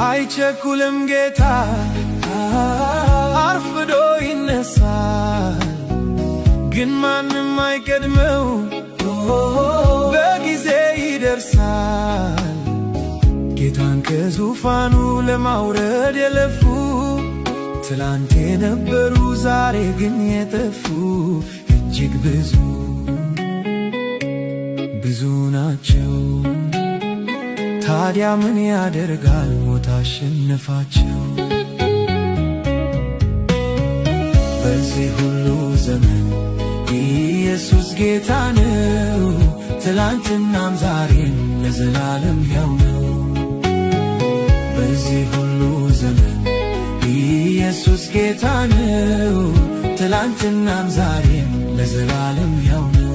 አይቸኩልም ጌታ አርፍዶ ይነሳል፣ ግን ማንም አይቀድመው በጊዜ ይደርሳል። ጌታን ከዙፋኑ ለማውረድ የለፉ ትላንት የነበሩ ዛሬ ግን የጠፉ እጅግ ብዙ ናቸው። ታዲያ ምን ያደርጋል ሞት አሸነፋቸው። በዚህ ሁሉ ዘመን ኢየሱስ ጌታ ነው፣ ትላንትናም ዛሬም ለዘላለም ሕያው ነው። በዚህ ሁሉ ዘመን ኢየሱስ ጌታ ነው፣ ትላንትናም ዛሬም ለዘላለም ሕያው ነው።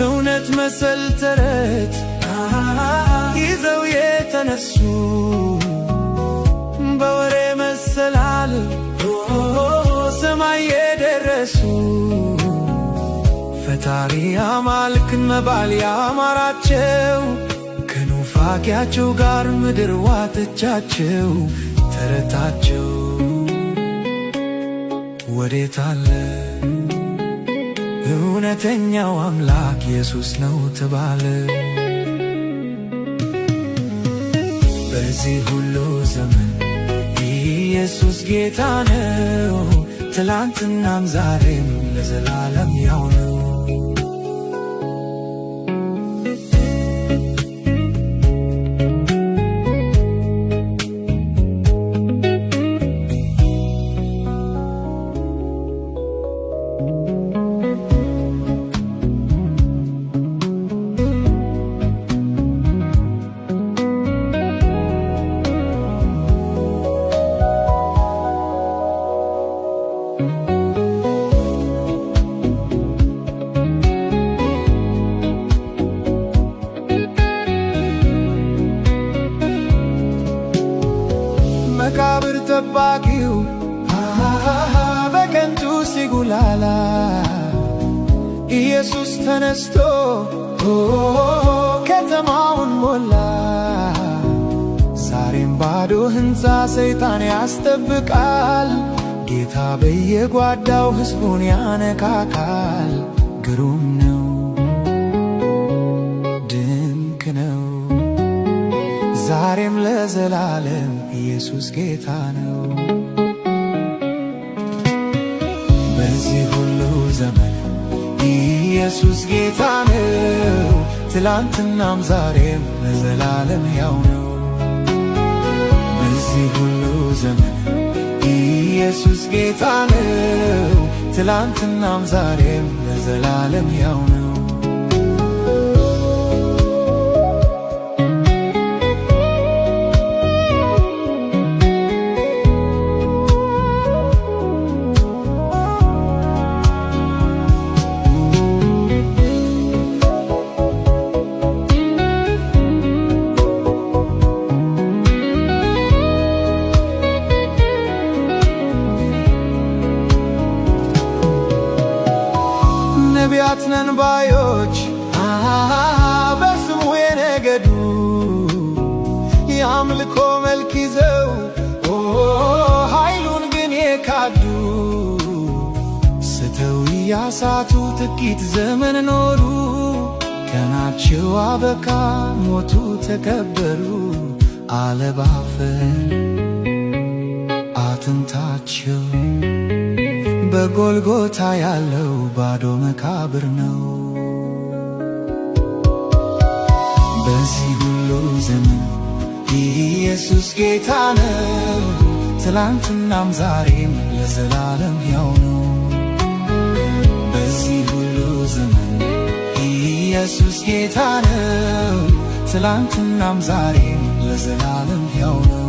እውነት መሰል ተረት ይዘው የተነሱ በወሬ መሰላል ሰማይ የደረሱ ፈጣሪ አማልክ መባል ያማራቸው ከኑፋቂያቸው ጋር ምድር ዋጠቻቸው። ተረታቸው ወዴት አለ? እውነተኛው አምላክ ኢየሱስ ነው ተባለ። በዚህ ሁሉ ዘመን ኢየሱስ ጌታ ነው፣ ትላንትናም ዛሬም ለዘላለም ሕያው ነው። መቃብር ጠባቂው በከንቱ ሲጉላላ ኢየሱስ ተነስቶ ከተማውን ሞላ። ዛሬም ባዶ ሕንፃ ሰይጣን ያስጠብቃል፣ ጌታ በየጓዳው ሕዝቡን ያነካካል። ግሩም ነው፣ ድንቅ ነው፣ ዛሬም ለዘላለም ኢየሱስ ጌታ ነው። በዚህ ሁሉ ዘመን ኢየሱስ ጌታ ነው፣ ትላንትናም ዛሬም ለዘላለም ሕያው ነው። በዚህ ሁሉ ዘመን ኢየሱስ ጌታ ነው፣ ትላንትናም ዛሬም ለዘላለም ሕያው ነው። ነቢያት ነን ባዮች በስሙ የነገዱ የአምልኮ መልክ ይዘው ኃይሉን ግን የካዱ ስተው እያሳቱ ጥቂት ዘመን ኖሩ። ቀናቸው አበቃ፣ ሞቱ፣ ተከበሩ። አለባፈር አጥንታቸው በጎልጎታ ያለው ባዶ መቃብር ነው። በዚህ ሁሉ ዘመን ኢየሱስ ጌታ ነው። ትላንትናም ዛሬም ለዘላለም ሕያው ነው። በዚህ ሁሉ ዘመን ኢየሱስ ጌታ ነው። ትላንትናም ዛሬም ለዘላለም ሕያው ነው።